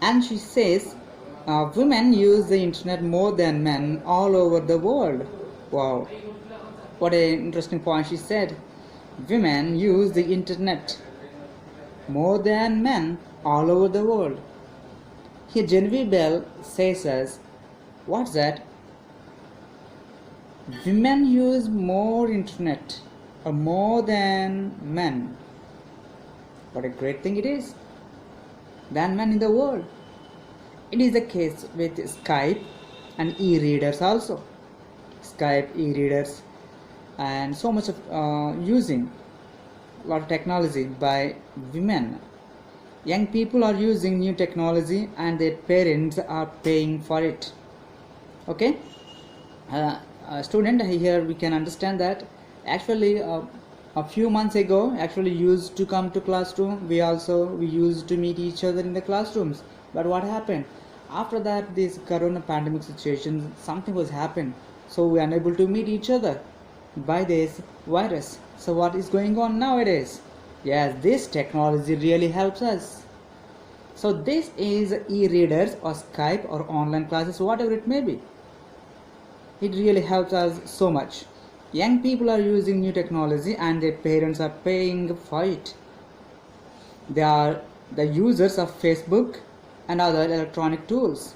And she says women use the internet more than men all over the world. Wow, what an interesting point she said. Women use the internet more than men all over the world. Here Genevieve Bell says us, what's that? Women use more internet or more than men. What a great thing it is. Than men in the world. It is the case with Skype and e-readers also. Skype, e-readers, and so much of using a lot of technology by women. Young people are using new technology and their parents are paying for it. Okay, student, here we can understand that actually a few months ago actually used to come to classroom. We used to meet each other in the classrooms. But what happened after that? This corona pandemic situation, something was happened, so we are unable to meet each other by this virus. So what is going on nowadays? Yes, this technology really helps us. So this is e-readers or Skype or online classes, whatever it may be. It really helps us so much. Young people are using new technology and their parents are paying for it. They are the users of Facebook and other electronic tools.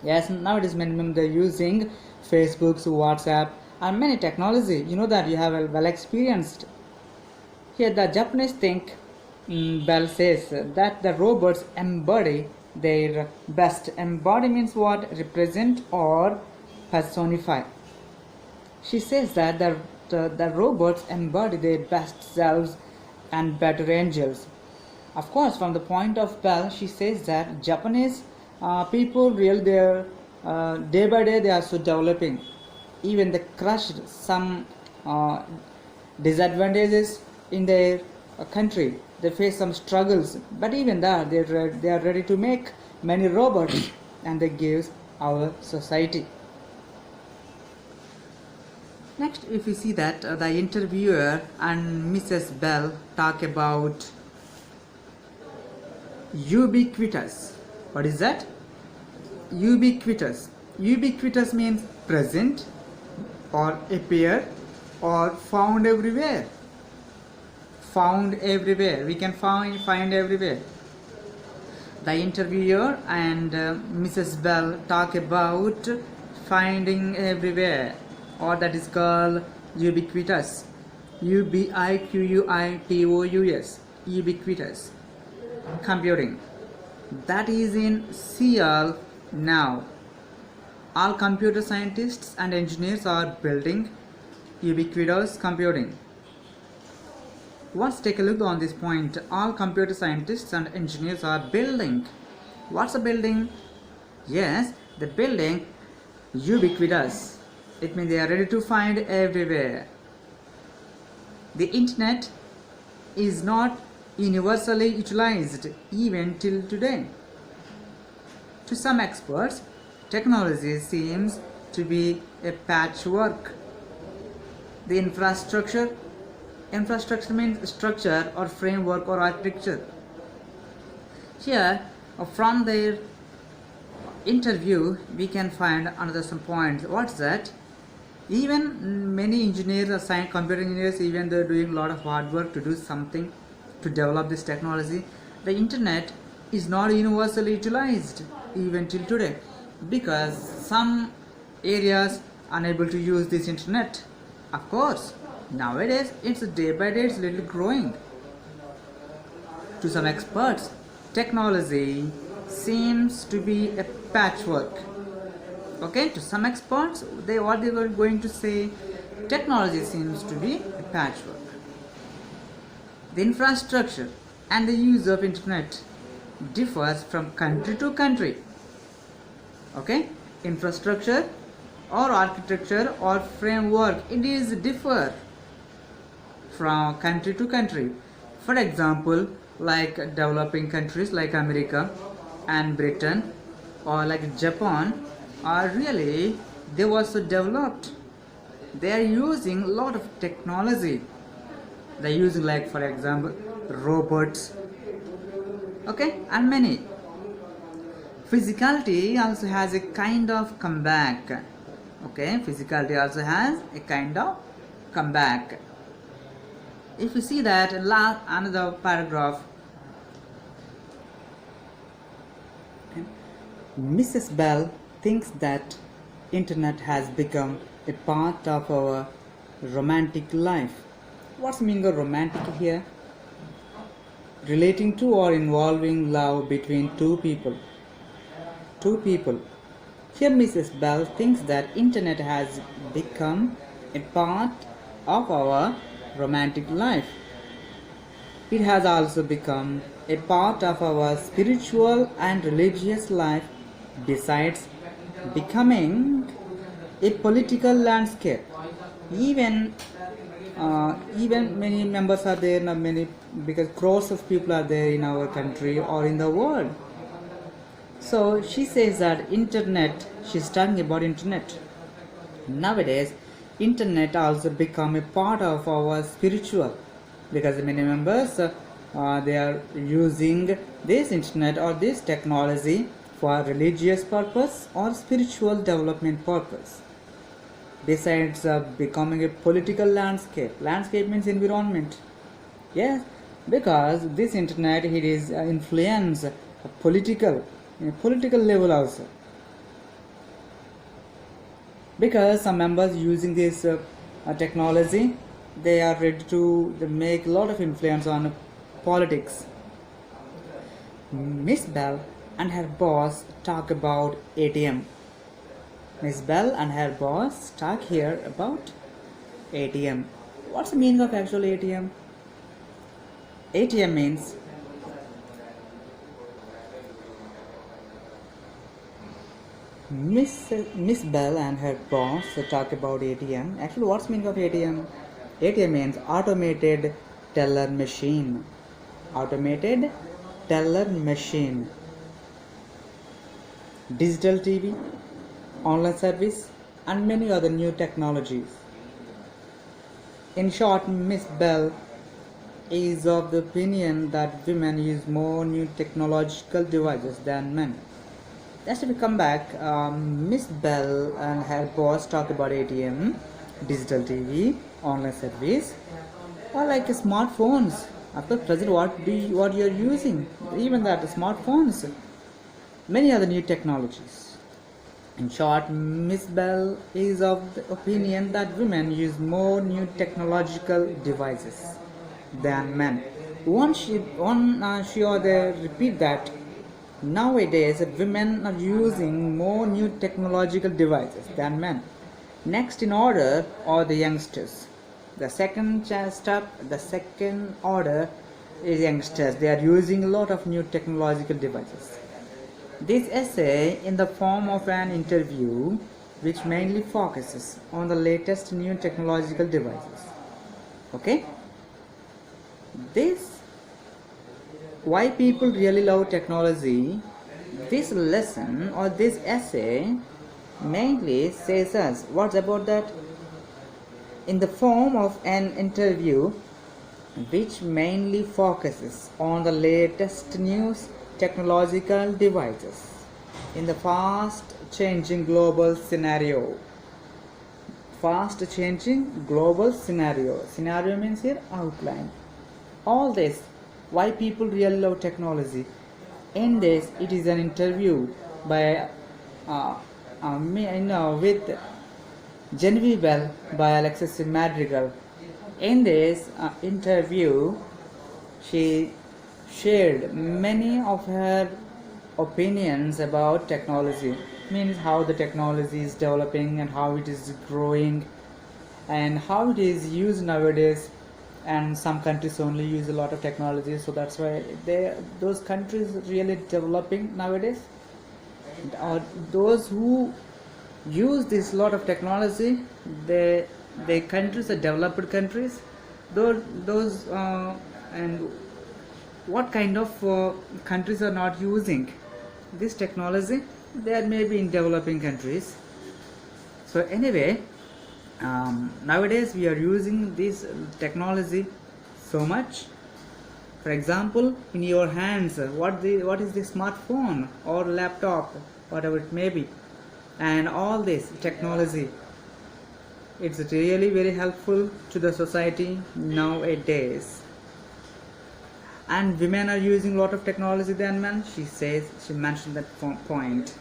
Yes, nowadays many of them they're using Facebook, WhatsApp, and many technology. You know that you have well experienced. Here the Japanese think, Bell says that the robots embody their best. Embody means what? Represent or personify. She says that the robots embody their best selves and better angels. Of course, from the point of Bell, she says that Japanese people really they're day by day they are so developing. Even they crushed some disadvantages in their country. They face some struggles, but even that they are ready to make many robots and they give our society. Next, if we see that the interviewer and Mrs. Bell talk about ubiquitous. What is that? Ubiquitous. Ubiquitous means present or appear or found everywhere. Found everywhere. We can find everywhere. The interviewer and Mrs. Bell talk about finding everywhere, or that is called ubiquitous. Ubiquitous. Ubiquitous. Computing. That is in Seattle now. All computer scientists and engineers are building ubiquitous computing. Let's take a look on this point. All computer scientists and engineers are building. What's a building? Yes, the building ubiquitous. It means they are ready to find everywhere. The internet is not universally utilized even till today. To some experts, technology seems to be a patchwork. The infrastructure means structure or framework or architecture. Here, from their interview, we can find another some points. What's that? Even many engineers, computer engineers, even they're doing a lot of hard work to do something to develop this technology. The internet is not universally utilized even till today because some areas are unable to use this internet. Of course, nowadays it's day by day it's little growing. To some experts, technology seems to be a patchwork. Okay, to some experts, what they were going to say, technology seems to be a patchwork. The infrastructure and the use of internet differs from country to country. Okay, infrastructure or architecture or framework, it is differ from country to country. For example, like developing countries like America and Britain or like Japan are really, they were so developed. They are using a lot of technology. They are using, like for example, robots, okay, and many. physicality also has a kind of comeback. Okay, physicality also has a kind of comeback. If you see that another paragraph, Mrs. Bell thinks that internet has become a part of our romantic life. What's the meaning of romantic here? Relating to or involving love between two people. Two people. Here Mrs. Bell thinks that internet has become a part of our romantic life. It has also become a part of our spiritual and religious life, besides becoming a political landscape. Even many members are there now, many, because crores of people are there in our country or in the world. So she says that internet, she's talking about internet. Nowadays, internet also become a part of our spiritual, because many members they are using this internet or this technology for religious purpose or spiritual development purpose. Besides becoming a political landscape. Landscape means environment. Yes, because this internet, it is influence political, in a political level also. Because some members using this technology, they are ready to make a lot of influence on politics. Miss Bell and her boss talk about ATM. Miss Bell and her boss talk here about ATM. What's the meaning of actual ATM? ATM means Miss Bell and her boss talk about ATM. Actually, what's the meaning of ATM? ATM means automated teller machine. Automated teller machine. Digital TV, online service, and many other new technologies. In short, Miss Bell is of the opinion that women use more new technological devices than men. Just to come back, Miss Bell and her boss talk about ATM, digital TV, online service, or like smartphones. After present, what you are using, even that smartphones, many other new technologies. In short, Miss Bell is of the opinion that women use more new technological devices than men. She or they repeat that nowadays women are using more new technological devices than men. Next in order are the youngsters. The second order is youngsters. They are using a lot of new technological devices. This essay in the form of an interview which mainly focuses on the latest new technological devices. Okay? This, why people really love technology, this lesson or this essay mainly says us. What's about that? In the form of an interview which mainly focuses on the latest news technological devices in the fast changing global scenario. Scenario means here outline. All this, why people really love technology. In this, it is an interview by with Genevieve Bell by Alexis Madrigal. In this interview, she shared many of her opinions about technology, means how the technology is developing and how it is growing and how it is used nowadays. And some countries only use a lot of technology, so that's why those countries really developing nowadays. Or those who use this lot of technology, the countries are developed countries. Those and what kind of countries are not using this technology? There may be in developing countries. So anyway, nowadays we are using this technology so much. For example, in your hands, what is the smartphone or laptop, whatever it may be, and all this technology, it's really very helpful to the society nowadays. And women are using a lot of technology than men, she mentioned that point,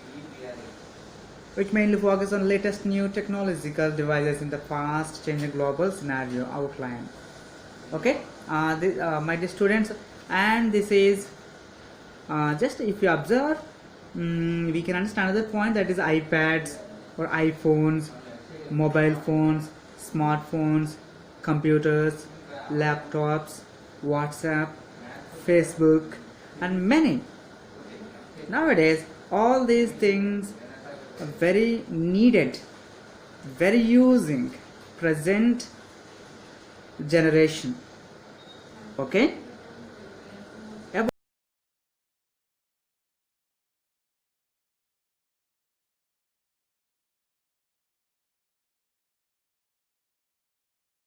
which mainly focus on latest new technological devices in the fast changing global scenario outline. Okay, my dear students, and this is just if you observe, we can understand another point, that is iPads or iPhones, mobile phones, smartphones, computers, laptops, WhatsApp, Facebook, and many. Nowadays, all these things are very needed, very using present generation. Okay.